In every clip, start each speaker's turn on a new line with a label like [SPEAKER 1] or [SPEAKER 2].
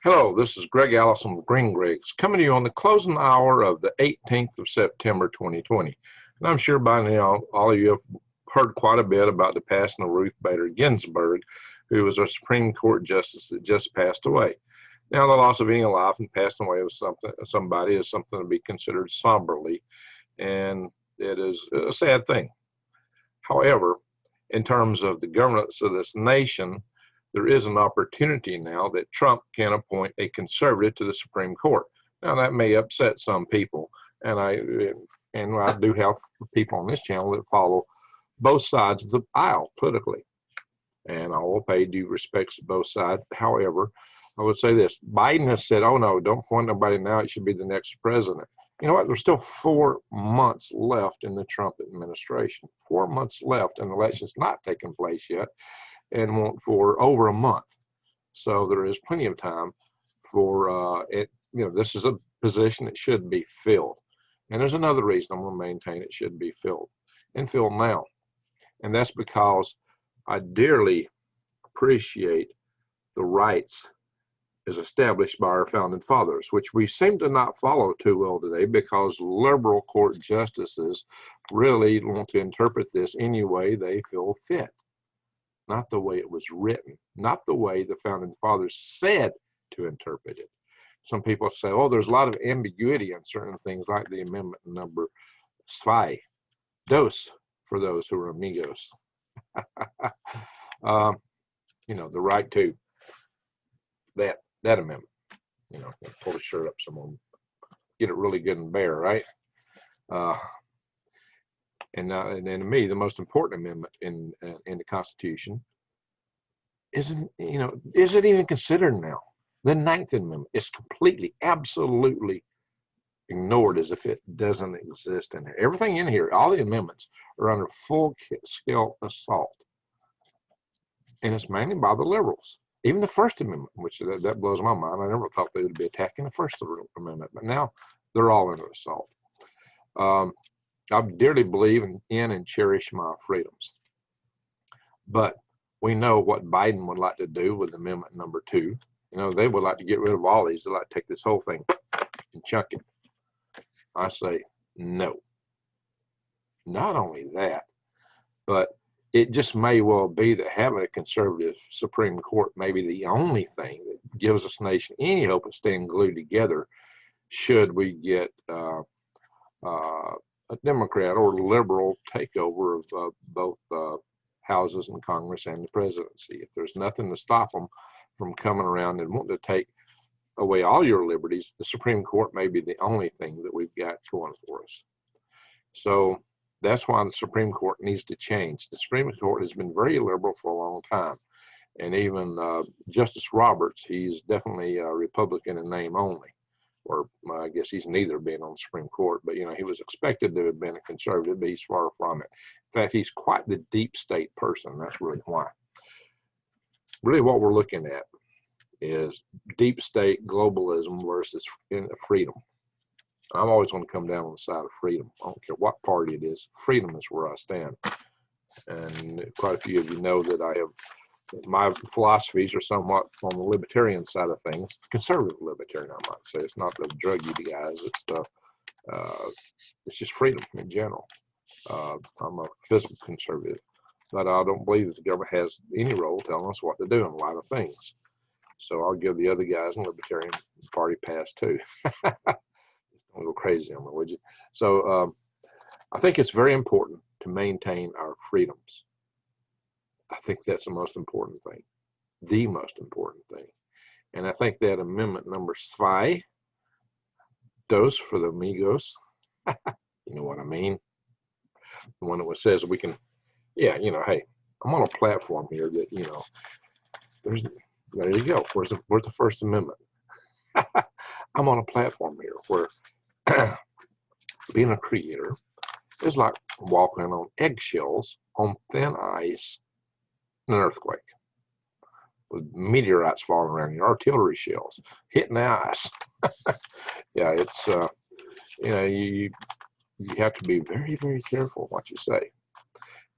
[SPEAKER 1] Hello, this is Greg Allison with Green Greg's coming to you on the closing hour of the 18th of September 2020. And I'm sure by now all of you have heard quite a bit about the passing of Ruth Bader Ginsburg, who was a Supreme Court justice that just passed away. Now, the loss of any life and passing away of somebody is something to be considered somberly, and it is a sad thing. However, in terms of the governance of this nation, there is an opportunity now that Trump can appoint a conservative to the Supreme Court. Now, that may upset some people, and I do have people on this channel that follow both sides of the aisle politically, and I will pay due respects to both sides. However, I would say this: Biden has said, "Oh no, don't appoint nobody now. It should be the next president." You know what? There's still 4 months left in the Trump administration. 4 months left, and the election's not taken place yet, and won't for over a month. So there is plenty of time for it. You know, this is a position that should be filled. And there's another reason I'm going to maintain it should be filled and filled now. And that's because I dearly appreciate the rights as established by our founding fathers, which we seem to not follow too well today because liberal court justices really want to interpret this any way they feel fit. Not the way it was written, not the way the founding fathers said to interpret it. Some people say, oh, there's a lot of ambiguity in certain things like the amendment number 2, dos, for those who are amigos. You know, the right to that amendment. You know, pull the shirt up some more, get it really good and bare, right? And to me, the most important amendment in the Constitution isn't, is it even considered now? The 9th Amendment is completely, absolutely ignored as if it doesn't exist in here. Everything in here, all the amendments are under full-scale assault. And it's mainly by the liberals. Even the First Amendment, which that blows my mind. I never thought they would be attacking the First Amendment, but now they're all under assault. I dearly believe in and cherish my freedoms. But we know what Biden would like to do with Amendment number 2. You know, they would like to get rid of all these. They'd like to take this whole thing and chunk it. I say no. Not only that, but it just may well be that having a conservative Supreme Court may be the only thing that gives this nation any hope of staying glued together should we get a Democrat or liberal takeover of both houses in Congress and the presidency. If there's nothing to stop them from coming around and wanting to take away all your liberties, the Supreme Court may be the only thing that we've got going for us. So that's why the Supreme Court needs to change. The Supreme Court has been very liberal for a long time. And even Justice Roberts, he's definitely a Republican in name only. Or I guess he's neither been on the Supreme Court, but he was expected to have been a conservative, but he's far from it. In fact, he's quite the deep state person. That's really why. Really what we're looking at is deep state globalism versus freedom. I'm always going to come down on the side of freedom. I don't care what party it is. Freedom is where I stand. And quite a few of you know that my philosophies are somewhat on the libertarian side of things, conservative libertarian, I might say. It's not the drug-eating guys. It's just freedom in general. I'm a physical conservative, but I don't believe that the government has any role telling us what to do in a lot of things. So I'll give the other guys in the Libertarian Party pass too. Don't go crazy on me, would you? So I think it's very important to maintain our freedoms. I think that's the most important thing, the most important thing. And I think that amendment number 2, dos for the amigos, you know what I mean? The one that says we can, hey, I'm on a platform here that, there you go. Where's the First Amendment? I'm on a platform here where being a creator is like walking on eggshells on thin ice in an earthquake with meteorites falling around you, artillery shells hitting the ice. Yeah, it's you have to be very, very careful what you say.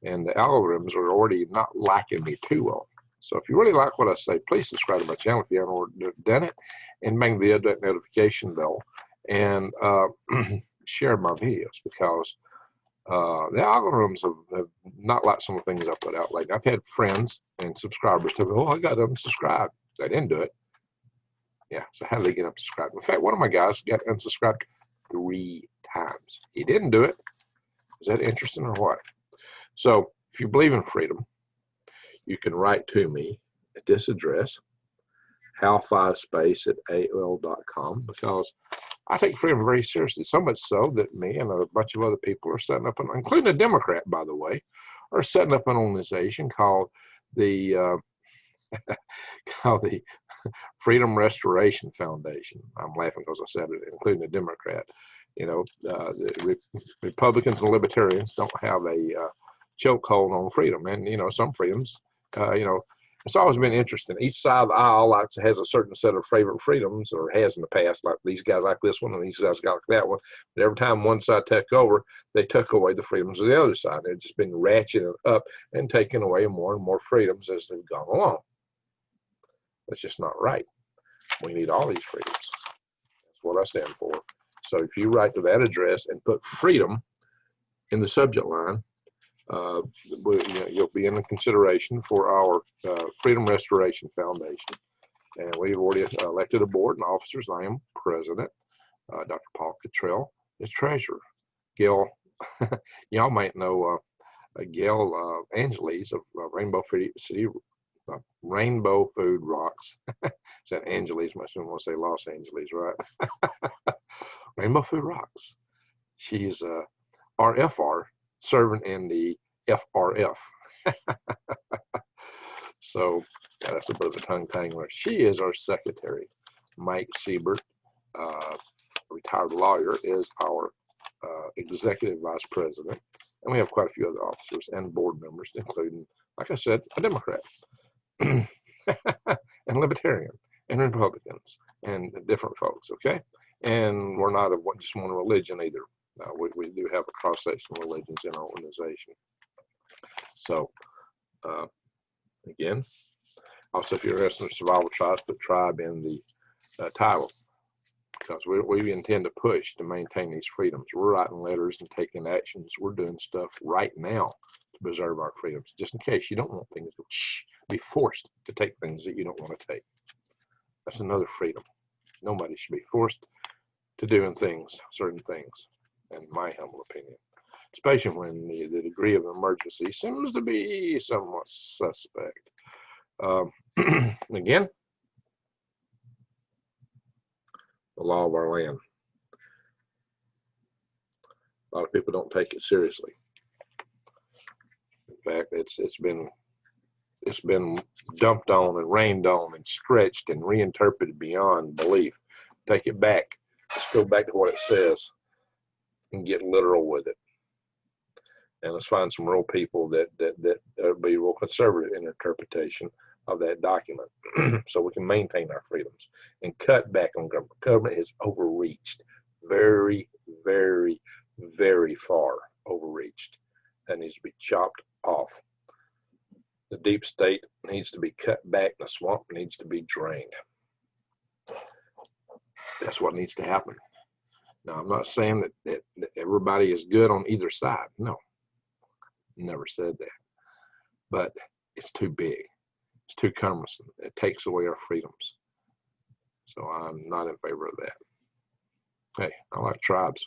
[SPEAKER 1] And the algorithms are already not liking me too well. So if you really like what I say, please subscribe to my channel if you haven't already done it, and bang the notification bell, and share my videos, because the algorithms have not liked some of the things I put out lately. I've had friends and subscribers tell me, oh, I got unsubscribed. They didn't do it. Yeah, so how did they get unsubscribed? In fact, one of my guys got unsubscribed 3 times. He didn't do it. Is that interesting or what? So if you believe in freedom, you can write to me at this address, hal5space@aol.com, because I take freedom very seriously, so much so that me and a bunch of other people are setting up, including a Democrat, by the way, are setting up an organization called the Freedom Restoration Foundation. I'm laughing because I said it, including a Democrat. You know, the Republicans and Libertarians don't have a chokehold on freedom, and you know, some freedoms, you know, it's always been interesting. Each side of the aisle has a certain set of favorite freedoms, or has in the past. Like these guys like this one, and these guys like that one. But every time one side took over, they took away the freedoms of the other side. They've just been ratcheting up and taking away more and more freedoms as they've gone along. That's just not right. We need all these freedoms. That's what I stand for. So if you write to that address and put freedom in the subject line, you'll be in the consideration for our Freedom Restoration Foundation. And we've already elected a board and officers. I am president. Dr. Paul Cottrell is treasurer. Gail, y'all might know Gail Angeles of Rainbow Food Rocks. Is that Angeles? My son wants to say Los Angeles, right? Rainbow Food Rocks. She's RFR, serving in the FRF. So that's a bit of a tongue tangler. She is our secretary. Mike Siebert, retired lawyer, is our executive vice president. And we have quite a few other officers and board members, including, like I said, a Democrat and Libertarian and Republicans and different folks, okay? And we're not of just one religion either. We do have a cross-section of religions in our organization. So, again, also if you're interested in survival tribes, put tribe in the title, because we intend to push to maintain these freedoms. We're writing letters and taking actions. We're doing stuff right now to preserve our freedoms, just in case you don't want things to be forced to take things that you don't want to take. That's another freedom. Nobody should be forced to doing certain things, in my humble opinion, especially when the degree of emergency seems to be somewhat suspect. Again, the law of our land. A lot of people don't take it seriously. In fact, it's been dumped on and rained on and stretched and reinterpreted beyond belief. Take it back. Let's go back to what it says and get literal with it. And let's find some real people that be real conservative in interpretation of that document, so we can maintain our freedoms and cut back on government. Government has overreached, very, very, very far overreached. That needs to be chopped off. The deep state needs to be cut back. The swamp needs to be drained. That's what needs to happen. Now, I'm not saying that everybody is good on either side. No, never said that. But it's too big. It's too cumbersome. It takes away our freedoms. So I'm not in favor of that. Hey, I like tribes.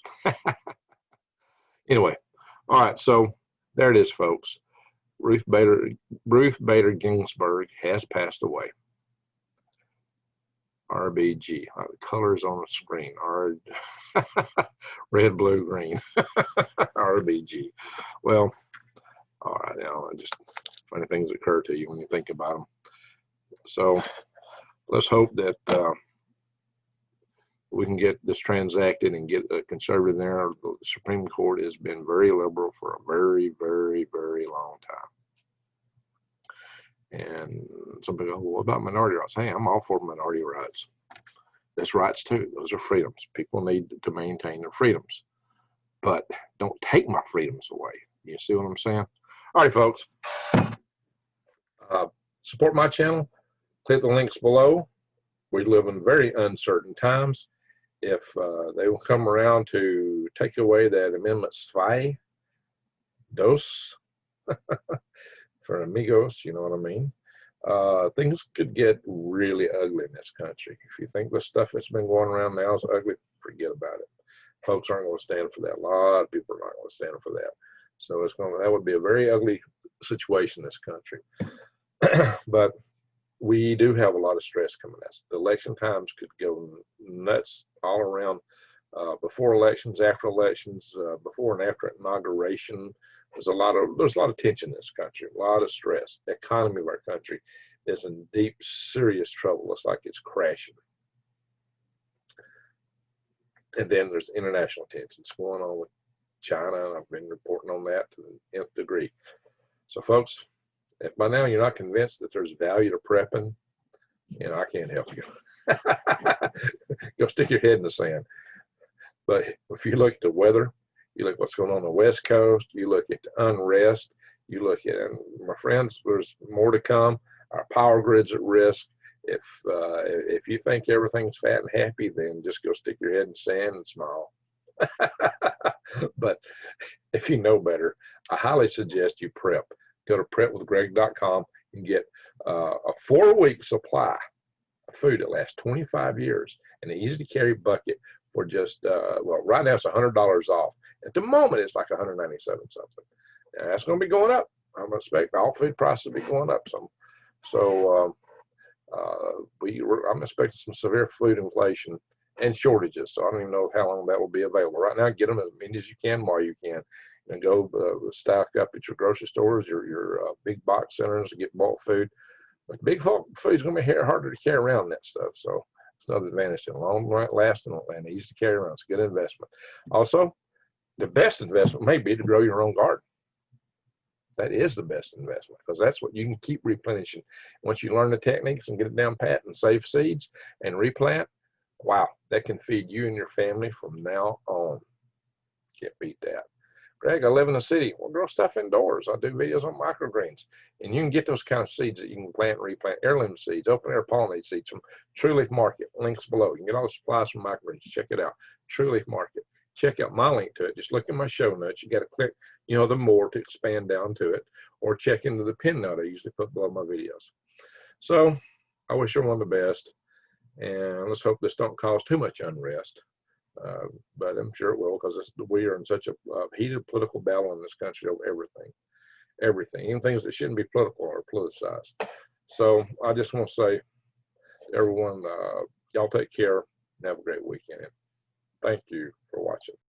[SPEAKER 1] Anyway, all right, so there it is, folks. Ruth Bader Ginsburg has passed away. RBG, the colors on the screen are red, blue, green. RBG. Well, all right, now just funny things occur to you when you think about them. So let's hope that we can get this transacted and get a conservative there. The Supreme Court has been very liberal for a very, very, very long time. And some people go, well, what about minority rights? Hey, I'm all for minority rights. That's rights too. Those are freedoms. People need to maintain their freedoms. But don't take my freedoms away. You see what I'm saying? All right, folks. Support my channel. Click the links below. We live in very uncertain times. If they will come around to take away that Amendment 2, dos, for amigos, you know what I mean? Things could get really ugly in this country. If you think the stuff that's been going around now is ugly, forget about it. Folks aren't going to stand for that. A lot of people are not going to stand for that. So that would be a very ugly situation in this country. But we do have a lot of stress coming at us. The election times could go nuts all around. Before elections, after elections, before and after inauguration. There's a lot of tension in this country, a lot of stress. The economy of our country is in deep, serious trouble. It's like it's crashing. And then there's international tensions going on with China, and I've been reporting on that to the nth degree. So folks, if by now you're not convinced that there's value to prepping, you know, I can't help you. Go stick your head in the sand. But if you look at the weather, you look at what's going on the West Coast, you look at the unrest, you look at, and my friends, there's more to come. Our power grid's at risk. If you think everything's fat and happy, then just go stick your head in the sand and smile. But if you know better, I highly suggest you prep. Go to prepwithgreg.com and get a 4-week supply of food that lasts 25 years in an easy to carry bucket for just, well, right now it's $100 off. At the moment, it's like 197 something. And that's going to be going up. I'm expecting all food prices to be going up some. So I'm expecting some severe food inflation and shortages. So I don't even know how long that will be available. Right now, get them as many as you can while you can. And go stock up at your grocery stores, your big box centers to get bulk food. But big bulk food is going to be harder to carry around that stuff. So it's another advantage. In long lasting and easy to carry around. It's a good investment. Also, the best investment may be to grow your own garden. That is the best investment because that's what you can keep replenishing. Once you learn the techniques and get it down pat and save seeds and replant, wow, that can feed you and your family from now on. Can't beat that. Greg, I live in the city. Well, grow stuff indoors. I do videos on microgreens. And you can get those kind of seeds that you can plant and replant. Heirloom seeds, open air pollinated seeds from True Leaf Market. Links below. You can get all the supplies from microgreens. Check it out. True Leaf Market. Check out my link to it. Just look in my show notes. You got to click, you know, the more to expand down to it. Or check into the pin note I usually put below my videos. So I wish everyone the best. And let's hope this don't cause too much unrest. But I'm sure it will because we are in such a heated political battle in this country over everything, even things that shouldn't be political or politicized. So I just want to say to everyone, y'all take care and have a great weekend. Thank you.